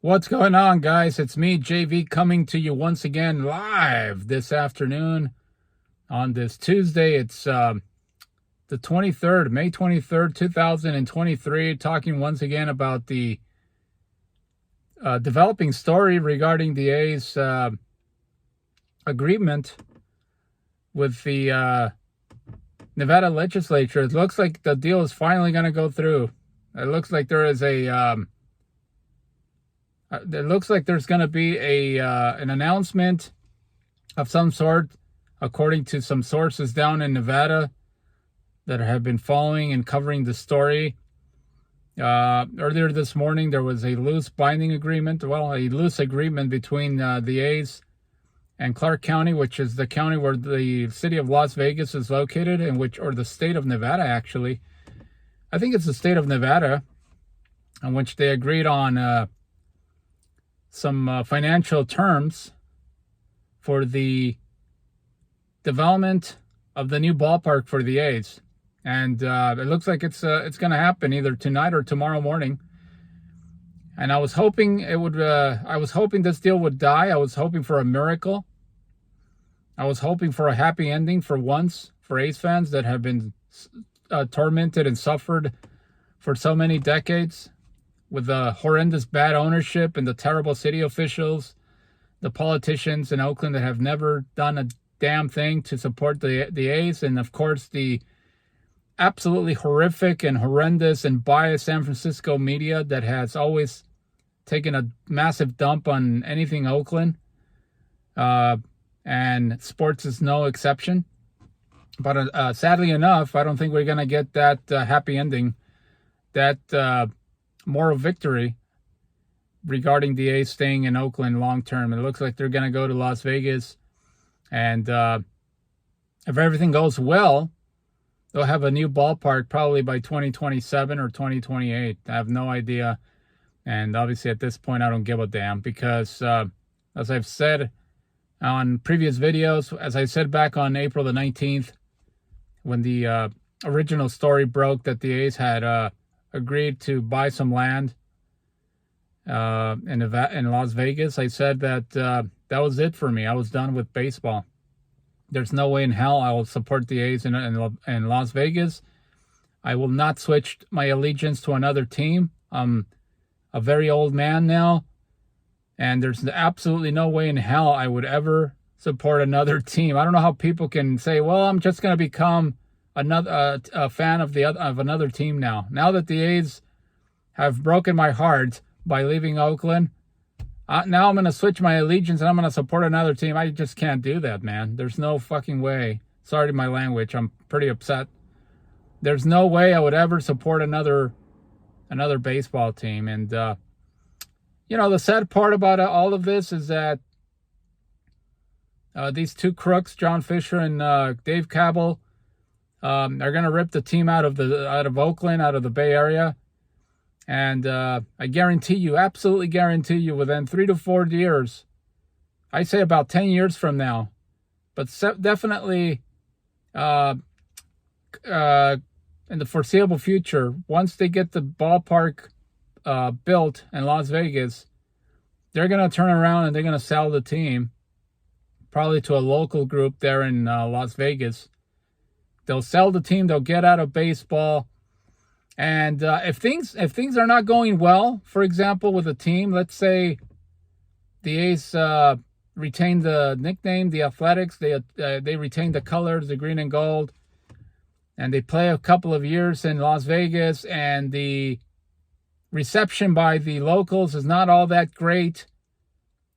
What's going on, guys? It's me, JV, coming to you once again live this afternoon on this Tuesday. It's the 23rd, May 23rd, 2023, talking once again about the developing story regarding the A's agreement with the Nevada legislature. It looks like the deal is finally going to go through. It looks like there is it looks like there's going to be an announcement of some sort, according to some sources down in Nevada that have been following and covering the story. Earlier this morning, there was a loose agreement between the A's and Clark County, which is the county where the city of Las Vegas is located, or the state of Nevada, actually. I think it's the state of Nevada, in which they agreed on some financial terms for the development of the new ballpark for the A's, and it looks like it's going to happen either tonight or tomorrow morning. And I was hoping it would. I was hoping this deal would die. I was hoping for a miracle. I was hoping for a happy ending for once for A's fans that have been tormented and suffered for so many decades, with the horrendous bad ownership and the terrible city officials, the politicians in Oakland that have never done a damn thing to support the A's, and of course the absolutely horrific and horrendous and biased San Francisco media that has always taken a massive dump on anything Oakland, and sports is no exception. But sadly enough, I don't think we're going to get that happy ending, that moral victory regarding the A's staying in Oakland long term. It looks like they're going to go to Las Vegas, and if everything goes well, they'll have a new ballpark probably by 2027 or 2028. I have no idea, and obviously at this point I don't give a damn, because as I've said on previous videos, as I said back on April the 19th, when the original story broke that the A's had agreed to buy some land in Las Vegas, I said that that was it for me. I was done with baseball. There's no way in hell I will support the A's in Las Vegas. I will not switch my allegiance to another team. I'm a very old man now, and there's absolutely no way in hell I would ever support another team. I don't know how people can say, well, I'm just going to become a fan of another team now. Now that the A's have broken my heart by leaving Oakland, now I'm going to switch my allegiance and I'm going to support another team. I just can't do that, man. There's no fucking way. Sorry to my language. I'm pretty upset. There's no way I would ever support another baseball team. And the sad part about all of this is that these two crooks, John Fisher and Dave Cabell, are going to rip the team out of Oakland, out of the Bay Area. And I guarantee you, absolutely guarantee you, within 3 to 4 years, I say about 10 years from now, but definitely in the foreseeable future, once they get the ballpark built in Las Vegas, they're going to turn around and they're going to sell the team, probably to a local group there in Las Vegas. They'll sell the team. They'll get out of baseball. And if things are not going well, for example, with a team, let's say the A's retain the nickname, the Athletics, they retain the colors, the green and gold, and they play a couple of years in Las Vegas, and the reception by the locals is not all that great.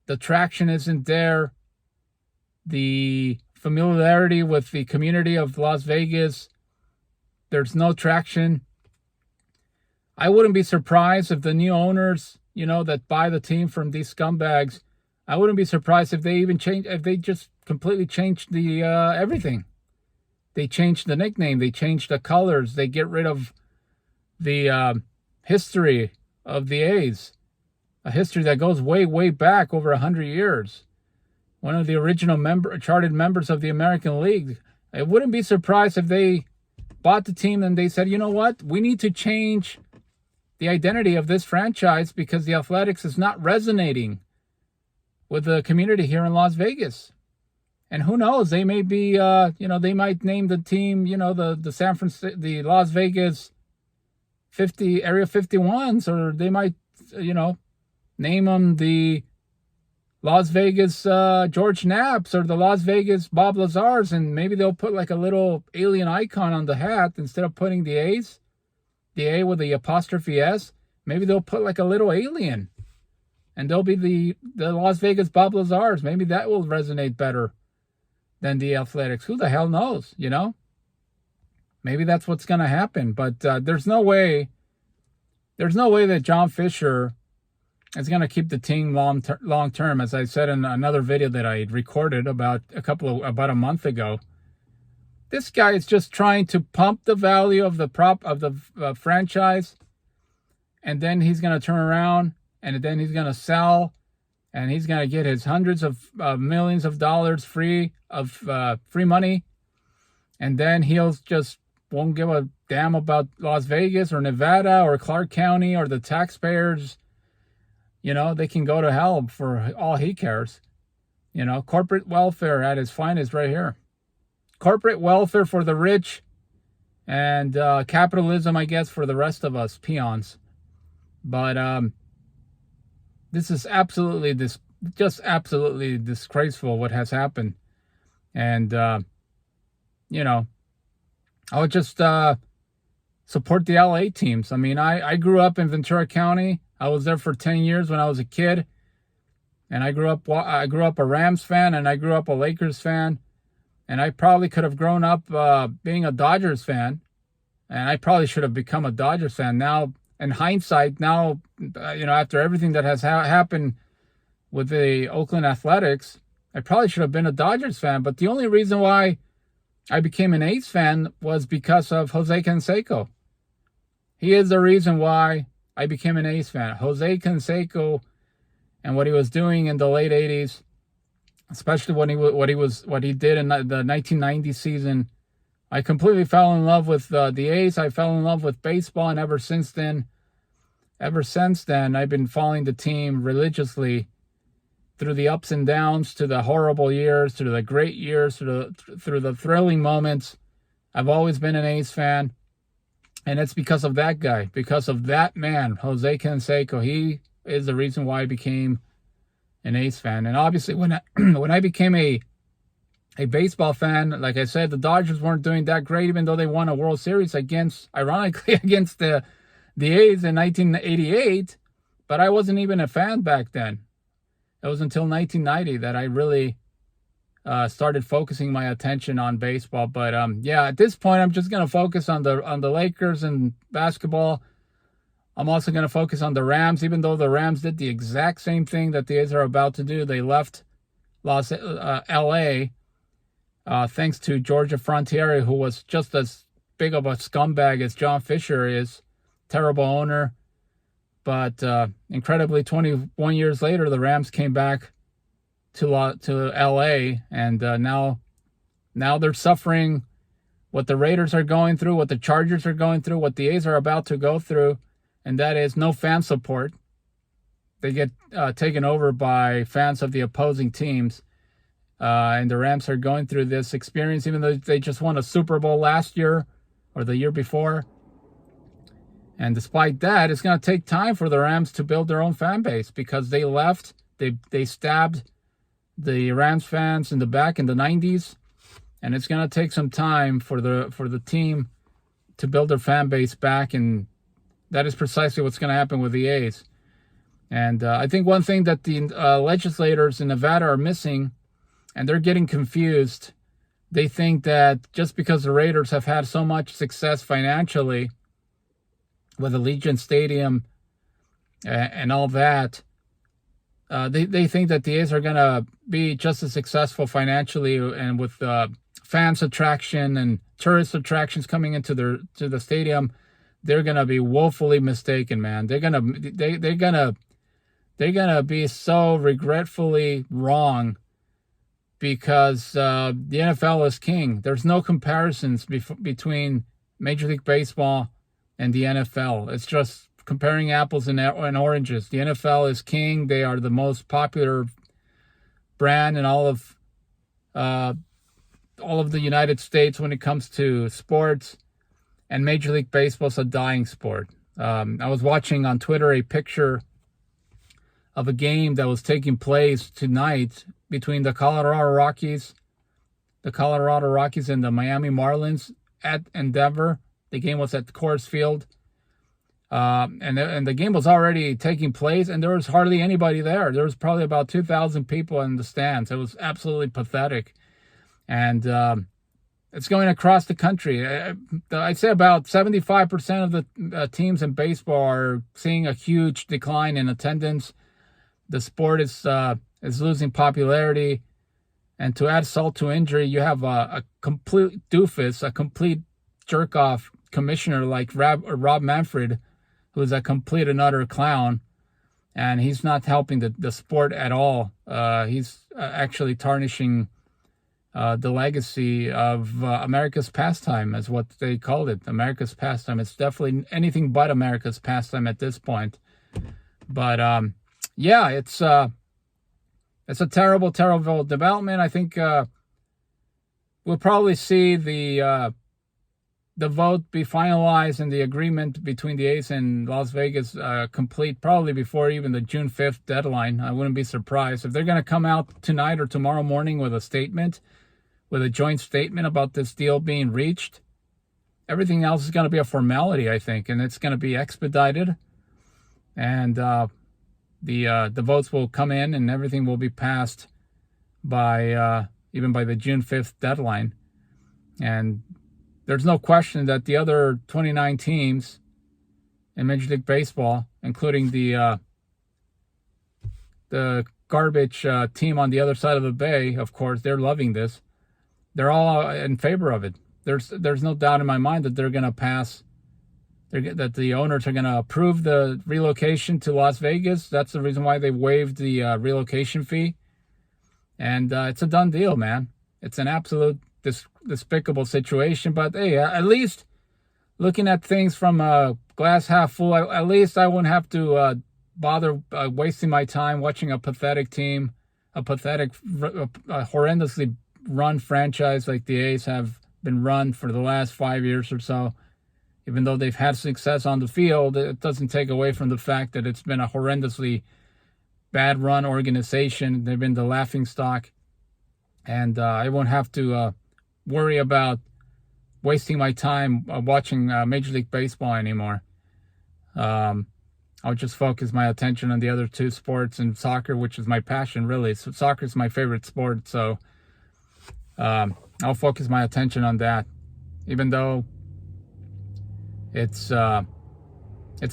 The traction isn't there. The familiarity with the community of Las Vegas, there's no traction. I wouldn't be surprised if the new owners, that buy the team from these scumbags, I wouldn't be surprised if they just completely changed the everything. They changed the nickname, they changed the colors, they get rid of the history of the A's, a history that goes way, way back over 100 years. One of the original charted members of the American League. I wouldn't be surprised if they bought the team and they said, you know what, we need to change the identity of this franchise because the Athletics is not resonating with the community here in Las Vegas. And who knows, they may be, they might name the team, the Las Vegas Area 51s, or they might, name them the Las Vegas George Knapps or the Las Vegas Bob Lazars, and maybe they'll put like a little alien icon on the hat instead of putting the A's, the A with the apostrophe S. Maybe they'll put like a little alien, and they'll be the Las Vegas Bob Lazars. Maybe that will resonate better than the Athletics. Who the hell knows, Maybe that's what's going to happen. But there's no way that John Fisher is going to keep the team long term. As I said in another video that I recorded about a month ago, this guy is just trying to pump the value of the franchise, and then he's going to turn around and then he's going to sell, and he's going to get his hundreds of millions of dollars free money, and then he'll just won't give a damn about Las Vegas or Nevada or Clark County or the taxpayers. They can go to hell for all he cares. Corporate welfare at its finest right here. Corporate welfare for the rich, and capitalism, I guess, for the rest of us peons. But this is absolutely disgraceful what has happened. And, I would just support the LA teams. I mean, I grew up in Ventura County. I was there for 10 years when I was a kid. And I grew up a Rams fan, and I grew up a Lakers fan. And I probably could have grown up being a Dodgers fan. And I probably should have become a Dodgers fan. Now, in hindsight, after everything that has happened with the Oakland Athletics, I probably should have been a Dodgers fan. But the only reason why I became an A's fan was because of Jose Canseco. He is the reason why I became an A's fan. Jose Canseco and what he was doing in the late 80s, especially what he did in the 1990 season. I completely fell in love with the A's. I fell in love with baseball, and ever since then, I've been following the team religiously through the ups and downs, to the horrible years, to the great years, through the thrilling moments. I've always been an A's fan, and it's because of that guy, because of that man, Jose Canseco. He is the reason why I became an A's fan. And obviously, when I became a baseball fan, like I said, the Dodgers weren't doing that great, even though they won a World Series ironically against the A's in 1988. But I wasn't even a fan back then. It was until 1990 that I really started focusing my attention on baseball. But at this point, I'm just going to focus on the Lakers and basketball. I'm also going to focus on the Rams, even though the Rams did the exact same thing that the A's are about to do. They left L.A. Thanks to Georgia Frontiere, who was just as big of a scumbag as John Fisher is. Terrible owner. But incredibly, 21 years later, the Rams came back to L.A., and now they're suffering what the Raiders are going through, what the Chargers are going through, what the A's are about to go through, and that is no fan support. They get taken over by fans of the opposing teams, and the Rams are going through this experience, even though they just won a Super Bowl last year or the year before. And despite that, it's going to take time for the Rams to build their own fan base, because they left. They stabbed the Rams fans in the back in the 90s, and it's going to take some time for the team to build their fan base back, and that is precisely what's going to happen with the A's. And I think one thing that the legislators in Nevada are missing, and they're getting confused, they think that just because the Raiders have had so much success financially with Allegiant Stadium and all that, they think that the A's are going to be just as successful financially, and with fans attraction and tourist attractions coming into the stadium, they're going to be woefully mistaken, man. They're going to be so regretfully wrong, because the NFL is king. There's no comparisons between Major League Baseball and the NFL. It's just comparing apples and oranges. The NFL is king. They are the most popular brand in all of the United States when it comes to sports, and Major League Baseball is a dying sport. I was watching on Twitter a picture of a game that was taking place tonight between the Colorado Rockies and the Miami Marlins at Denver. The game was at Coors Field. And the game was already taking place, and there was hardly anybody there. There was probably about 2,000 people in the stands. It was absolutely pathetic. And it's going across the country. I'd say about 75% of the teams in baseball are seeing a huge decline in attendance. The sport is losing popularity. And to add salt to injury, you have a complete doofus, a complete jerk-off commissioner like Rob Manfred, who is a complete and utter clown, and he's not helping the sport at all. He's actually tarnishing the legacy of America's pastime, is what they called it. America's pastime. It's definitely anything but America's pastime at this point. But yeah, it's a terrible, terrible development. I think we'll probably see the vote be finalized and the agreement between the A's and Las Vegas complete probably before even the June 5th deadline. I wouldn't be surprised if they're going to come out tonight or tomorrow morning with a statement, with a joint statement about this deal being reached. Everything else is going to be a formality, I think, and it's going to be expedited. And the votes will come in and everything will be passed by even by the June 5th deadline. And there's no question that the other 29 teams in Major League Baseball, including the garbage team on the other side of the bay, of course, they're loving this. They're all in favor of it. There's no doubt in my mind that they're going to pass, that the owners are going to approve the relocation to Las Vegas. That's the reason why they waived the relocation fee. And it's a done deal, man. It's an absolute despicable situation, but hey, at least looking at things from a glass half full, at least I wouldn't have to bother wasting my time watching a pathetic team, a horrendously run franchise like the A's have been run for the last 5 years or so. Even though they've had success on the field, it doesn't take away from the fact that it's been a horrendously bad run organization. They've been the laughingstock, and I won't have to worry about wasting my time watching Major League Baseball anymore. I'll just focus my attention on the other two sports and soccer, which is my passion, really. So soccer is my favorite sport, so I'll focus my attention on that, even though it's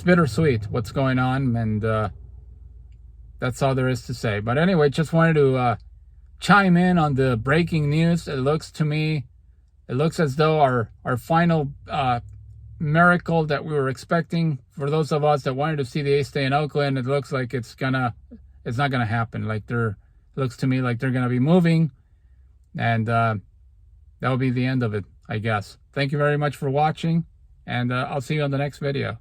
bittersweet what's going on, and that's all there is to say. But anyway, just wanted to chime in on the breaking news. It looks as though our final miracle that we were expecting, for those of us that wanted to see the A's stay in Oakland, it looks like it's not gonna happen. It looks to me like they're gonna be moving, and that'll be the end of it, I guess. Thank you very much for watching, and I'll see you on the next video.